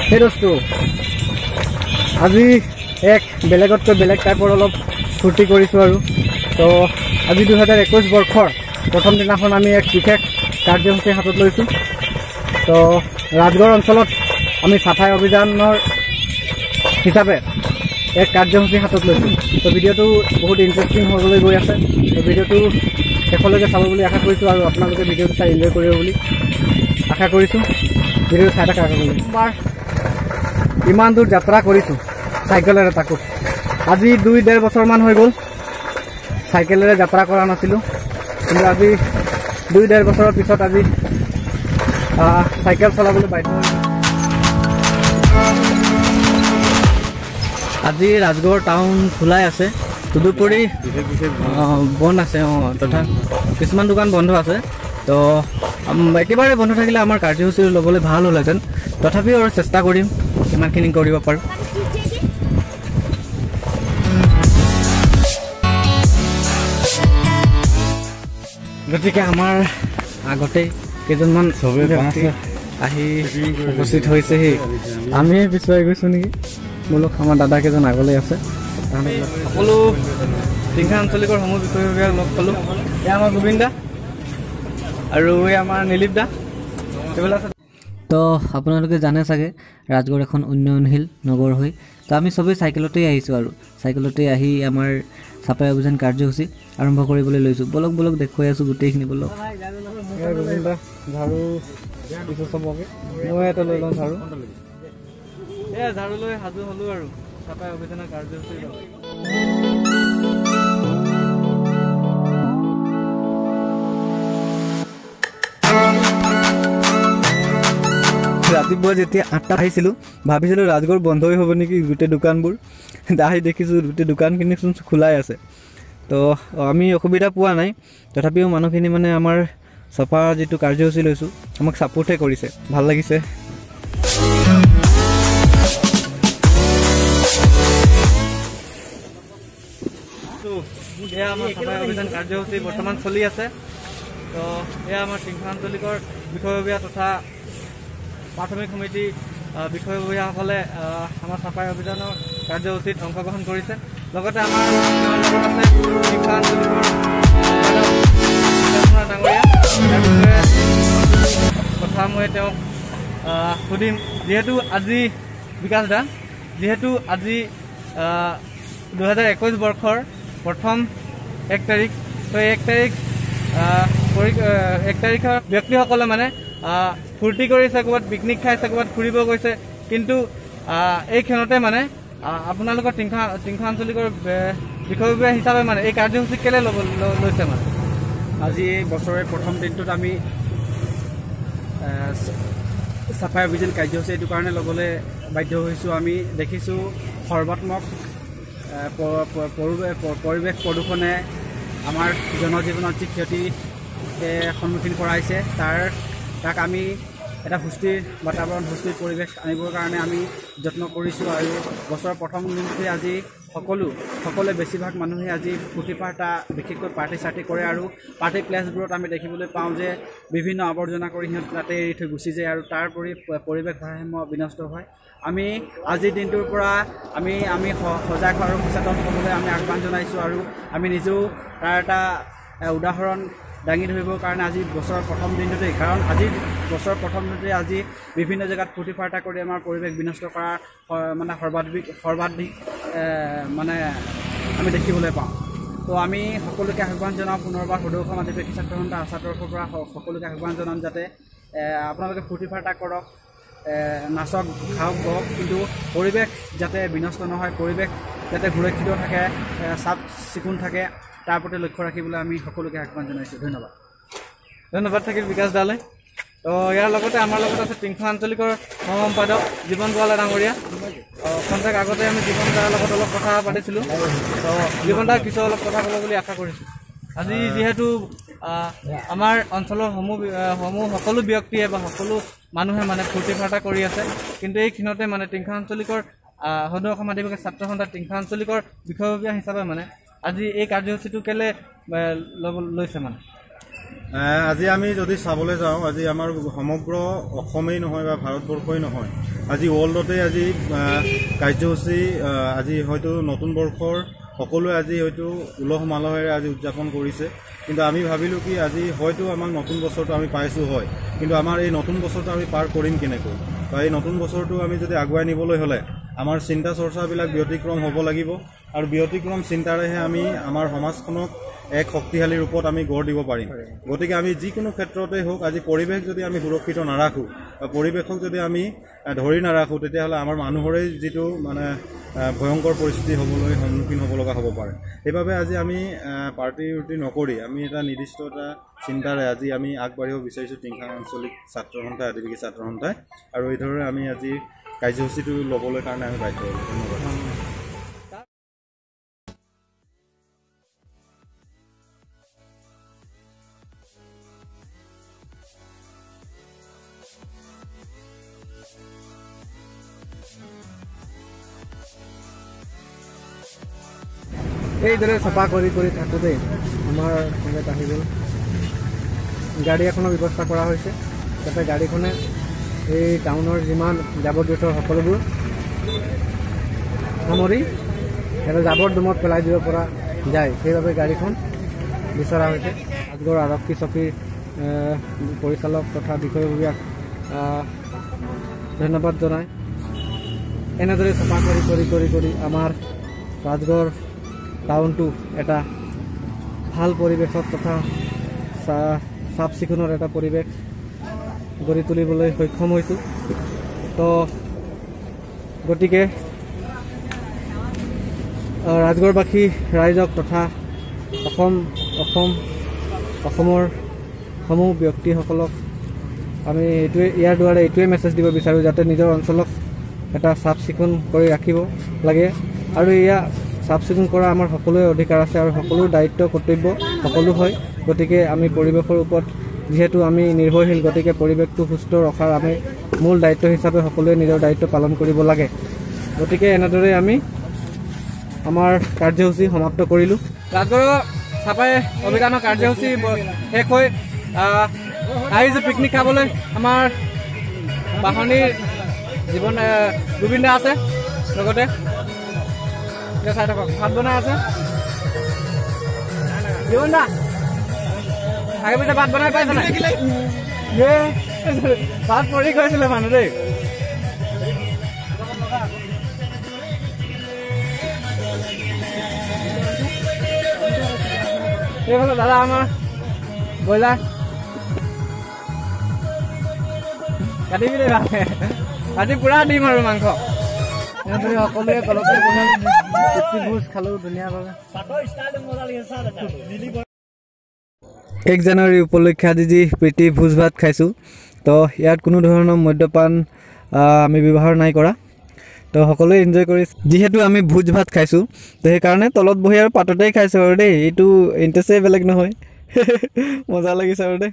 সেই দোস্তু আজি এক বেলেগতকৈ বেলেগ টাইপৰ অলপ ফূৰ্তি কৰিছোঁ আৰু তো আজি 2021 বৰ্ষৰ প্ৰথম দিনাখন আমি এক বিশেষ কাৰ্যসূচী হাতত লৈছোঁ। তো ৰাজগড় অঞ্চলত আমি চাফাই অভিযানৰ হিচাপে এক কাৰ্যসূচী হাতত লৈছোঁ। তো ভিডিঅ'টো বহুত ইণ্টাৰেষ্টিং হ'বলৈ গৈ আছে। তো ভিডিঅ'টো শেষলৈকে চাব বুলি আশা কৰিছোঁ আৰু আপোনালোকে ভিডিঅ'টো চাই এনজয় কৰিব বুলি আশা কৰিছোঁ। ভিডিঅ'টো চাই থকা আশা কৰিছোঁ। তোমাৰ ইমান দূৰ যাত্ৰা কৰিছোঁ চাইকেলেৰে, তাকো আজি 2-1.5 বছৰমান হৈ গ'ল চাইকেলেৰে যাত্ৰা কৰা নাছিলোঁ, কিন্তু আজি 2-1.5 বছৰৰ পিছত আজি চাইকেল চলাবলৈ বাধ্য হৈছোঁ। আজি ৰাজগড় টাউন খোলাই আছে, তদুপৰি বন্ধ আছে তথা কিছুমান দোকান বন্ধ আছে। তো একেবাৰে বন্ধ থাকিলে আমাৰ কাৰ্যসূচী ল'বলৈ ভাল হ'লহেঁতেন, তথাপিও আৰু চেষ্টা কৰিম কিমানখিনি কৰিব পাৰোঁ। গতিকে আমাৰ আগতেই কেইজনমান আহি উপস্থিত হৈছেহি, আমি পিছুৱাই গৈছোঁ নেকি। মোলোক আমাৰ দাদা কেইজন আগলৈ আছে। সকলো টিংখা আঞ্চলিকৰ সমূহ বিষয় বিভাগ লগ পালোঁ। এয়া আমাৰ গোবিন্দ দা আৰু এই আমাৰ নীলিপ দা এইবিলাক। তো আপোনালোকে জানে চাগে ৰাজগড় এখন উন্নয়নশীল নগৰ হৈ, তো আমি চবেই চাইকেলতেই আহিছোঁ আৰু চাইকেলতেই আহি আমাৰ চাফাই অভিযান কাৰ্যসূচী আৰম্ভ কৰিবলৈ লৈছোঁ। বলক বলক দেখুৱাই আছোঁ গোটেইখিনি। বলক ঝাৰু দিছোঁ চবকে, মই এটা লৈ লওঁ ঝাৰু। এয়া ঝাৰু লৈ সাজু হ'লোঁ আৰু চাফাই অভিযানৰ কাৰ্যসূচী। ৰাতিপুৱা যেতিয়া 8টা আহিছিলোঁ ভাবিছিলোঁ ৰাজগড় বন্ধই হ'ব নেকি গোটেই দোকানবোৰ, আহি দেখিছোঁ গোটেই দোকানখিনি চোন খোলাই আছে। তো আমি অসুবিধা পোৱা নাই, তথাপিও মানুহখিনি মানে আমাৰ চফা যিটো কাৰ্যসূচী লৈছোঁ আমাক ছাপোৰ্টহে কৰিছে, ভাল লাগিছে। এয়া আমাৰ চাফাই অভিযান কাৰ্যসূচী বৰ্তমান চলি আছে। তো এয়া আমাৰ টিংখা আঞ্চলিকৰ বিষয়ববীয়া তথা প্ৰাথমিক সমিতি বিষয়ববীয়াসকলে আমাৰ চাফাই অভিযানৰ কাৰ্যসূচীত অংশগ্ৰহণ কৰিছে। লগতে আমাৰ লগত আছে টিংখা আঞ্চলিকৰ ডাঙৰীয়া, তাৰ বিষয়ে কথা মই তেওঁক সুধিম। যিহেতু আজি বিকাশ দা, যিহেতু আজি 2021 বৰ্ষৰ প্ৰথম 1 তাৰিখ, তো 1 তাৰিখৰ ব্যক্তিসকলে মানে ফূৰ্তি কৰিছে, ক'ৰবাত পিকনিক খাইছে, ক'ৰবাত ফুৰিব গৈছে, কিন্তু এই ক্ষণতে মানে আপোনালোকৰ টিংখা আঞ্চলিকৰ বিষয়ববীয়া হিচাপে মানে এই কাৰ্যসূচী কেলৈ লৈছে? মানে আজি এই বছৰে প্ৰথম দিনটোত আমি চাফাই অভিযান কাৰ্যসূচী এইটো কাৰণে ল'বলৈ বাধ্য হৈছোঁ। আমি দেখিছোঁ সৰ্বাত্মক পৰিৱেশ প্ৰদূষণে আমাৰ জনজীৱনত যি ক্ষতি সন্মুখীন কৰাইছে, তাক আমি এটা সুস্থিৰ বাতাবৰণ, সুস্থিৰ পৰিৱেশ আনিবৰ কাৰণে আমি যত্ন কৰিছোঁ। আৰু বছৰৰ প্ৰথম দিনটোতে আজি সকলোৱে বেছিভাগ মানুহে আজি ফূৰ্তি ফাৰ্তা, বিশেষকৈ পাৰ্টি চাৰ্টি কৰে। আৰু পাৰ্টি প্লেচবোৰত আমি দেখিবলৈ পাওঁ যে বিভিন্ন আৱৰ্জনা কৰি সিহঁত তাতে এৰি থৈ গুচি যায় আৰু তাৰ পৰিৱেশ ভাৰসাম্য বিনষ্ট হয়। আমি আজিৰ দিনটোৰ পৰা আমি সজাগ আৰু সচেতন হ'বলৈ আমি আহ্বান জনাইছোঁ আৰু আমি নিজেও তাৰ এটা উদাহৰণ দাঙি ধৰিবৰ কাৰণে আজি বছৰৰ প্ৰথম দিনটোতেই, কাৰণ আজি বছৰৰ প্ৰথম দিনটোতে আজি বিভিন্ন জেগাত ফূৰ্তি ফাৰ্তা কৰি আমাৰ পৰিৱেশ বিনষ্ট কৰা মানে সৰ্বাধিক মানে আমি দেখিবলৈ পাওঁ। তো আমি সকলোকে আহ্বান জনাওঁ, পুনৰবাৰ সদৌ আদিবাসী ছাত্ৰ সন্থা আছাৰ তৰফৰ পৰা সকলোকে আহ্বান জনাম যাতে আপোনালোকে ফূৰ্তি ফাৰ্তা কৰক, নাচক, খাওক, বওক, কিন্তু পৰিৱেশ যাতে বিনষ্ট নহয়, পৰিৱেশ যাতে সুৰক্ষিত থাকে, চাফ চিকুণ থাকে, তাৰ প্ৰতি লক্ষ্য ৰাখিবলৈ আমি সকলোকে আহ্বান জনাইছোঁ। ধন্যবাদ থাকিল বিকাশ দালৈ। তো ইয়াৰ লগতে আমাৰ লগত আছে টিংখা আঞ্চলিকৰ সহ সম্পাদক জীৱন গোৱালা ডাঙৰীয়া। খন্তেক আগতে আমি জীৱন দাৰ লগত অলপ কথা পাতিছিলোঁ, তো জীৱন দাৰ কিছু অলপ কথা ক'ব বুলি আশা কৰিছোঁ। আজি যিহেতু আমাৰ অঞ্চলৰ সকলো ব্যক্তিয়ে বা সকলো মানুহে মানে ফূৰ্তি ফাৰ্তা কৰি আছে, কিন্তু এই ক্ষণতে মানে টিংখা আঞ্চলিকৰ সদৌ অসম আদিবাসী ছাত্ৰ সন্থা টিংখা আঞ্চলিকৰ বিষয়ববীয়া হিচাপে মানে আজি এই কাৰ্যসূচীটো কেলৈ লৈছে? মানে আজি আমি যদি চাবলৈ যাওঁ আজি আমাৰ সমগ্ৰ অসমেই নহয় বা ভাৰতবৰ্ষই নহয় আজি ৱৰ্ল্ডতে আজি কাৰ্যসূচী আজি হয়তো নতুন বৰ্ষৰ সকলোৱে আজি হয়তো উলহ মালহেৰে আজি উদযাপন কৰিছে কিন্তু আমি ভাবিলোঁ কি আজি হয়তো আমাৰ নতুন বছৰটো আমি পাইছোঁ হয় কিন্তু আমাৰ এই নতুন বছৰটো আমি পাৰ কৰিম কেনেকৈ বা এই নতুন বছৰটো আমি যদি আগুৱাই নিবলৈ হ'লে আমাৰ চিন্তা চৰ্চাবিলাক ব্যতিক্ৰম হ'ব লাগিব আৰু ব্যতিক্ৰম চিন্তাৰেহে আমি আমাৰ সমাজখনক এক শক্তিশালী ৰূপত আমি গঢ় দিব পাৰিম গতিকে আমি যিকোনো ক্ষেত্ৰতে হোক আজি পৰিৱেশ যদি আমি সুৰক্ষিত নাৰাখোঁ বা পৰিৱেশক যদি আমি ধৰি নাৰাখোঁ তেতিয়াহ'লে আমাৰ মানুহৰে যিটো মানে ভয়ংকৰ পৰিস্থিতি হ'বলৈ সন্মুখীন হ'ব লগা হ'ব পাৰে সেইবাবে আজি আমি পাৰ্টি ৰুটি নকৰি আমি এটা নিৰ্দিষ্ট এটা চিন্তাৰে আজি আমি আগবাঢ়িব বিচাৰিছোঁ টিংখাং আঞ্চলিক ছাত্ৰ সন্থাই আদিবাসী ছাত্ৰ সন্থাই আৰু এইদৰে আমি আজি কাৰ্যসূচীটো ল'বলৈ কাৰণে আমি বাধ্য হ'লোঁ ধন্যবাদ এইদৰে চাফা কৰি থাকোঁতেই আমাৰ সময়ত আহি গ'ল গাড়ী এখনৰ ব্যৱস্থা কৰা হৈছে যাতে গাড়ীখনে এই টাউনৰ যিমান জাবৰ জোঁথৰ সকলোবোৰ সামৰি এটা জাবৰ দমত পেলাই দিব পৰা যায় সেইবাবে গাড়ীখন বিচৰা হৈছে ৰাজগড় আৰক্ষী চকীৰ পৰিচালক তথা বিষয়ববীয়াক ধন্যবাদ জনাই এনেদৰে চাফা কৰি আমাৰ ৰাজগড় টাউনটো এটা ভাল পৰিৱেশত তথা চাফ চিকুণৰ এটা পৰিৱেশ গঢ়ি তুলিবলৈ সক্ষম হৈছোঁ তো গতিকে ৰাজগড়বাসী ৰাইজক তথা অসমৰ সমূহ ব্যক্তিসকলক আমি ইয়াৰ দ্বাৰা এইটোৱে মেছেজ দিব বিচাৰোঁ যাতে নিজৰ অঞ্চলক এটা চাফ চিকুণ কৰি ৰাখিব লাগে আৰু এয়া চাফ চিকুণ কৰা আমাৰ সকলোৰে অধিকাৰ আছে আৰু সকলো দায়িত্ব কৰ্তব্য সকলো হয় গতিকে আমি পৰিৱেশৰ ওপৰত যিহেতু আমি নিৰ্ভৰশীল গতিকে পৰিৱেশটো সুস্থ ৰখাৰ আমি মূল দায়িত্ব হিচাপে সকলোৱে নিজৰ দায়িত্ব পালন কৰিব লাগে গতিকে এনেদৰে আমি আমাৰ কাৰ্যসূচী সমাপ্ত কৰিলোঁ ৰাজগড় চাফাই অভিযানৰ কাৰ্যসূচী শেষ হৈ আহিছোঁ পিকনিক খাবলৈ আমাৰ বাহনীৰ জীৱন গোবিন দা আছে লগতে চাই থাকক ভাত বনাই আছে জীৱন দা আগে পিছে ভাত বনাই পাইছে নাই ভাত পৰি গৈছিলে মানুহ দেই এইফালে দাদা আমাৰ ব্ৰইলাৰ কাটি পিনে আজি পুৰা দিম আৰু মাংস এনেদৰে সকলোৱে কলতে ভোজ খালোঁ ধুনীয়াভাৱে 1 জানুৱাৰী উপলক্ষে আজি যি প্ৰীতি ভোজ ভাত খাইছোঁ তো ইয়াত কোনো ধৰণৰ মদ্যপান আমি ব্যৱহাৰ নাই কৰা তো সকলোৱে এনজয় কৰি যিহেতু আমি ভোজ ভাত খাইছোঁ তো সেইকাৰণে তলত বহি আৰু পাততেই খাইছোঁ আৰু দেই এইটো ইণ্টাৰেষ্টেই বেলেগ নহয় মজা লাগিছে আৰু দেই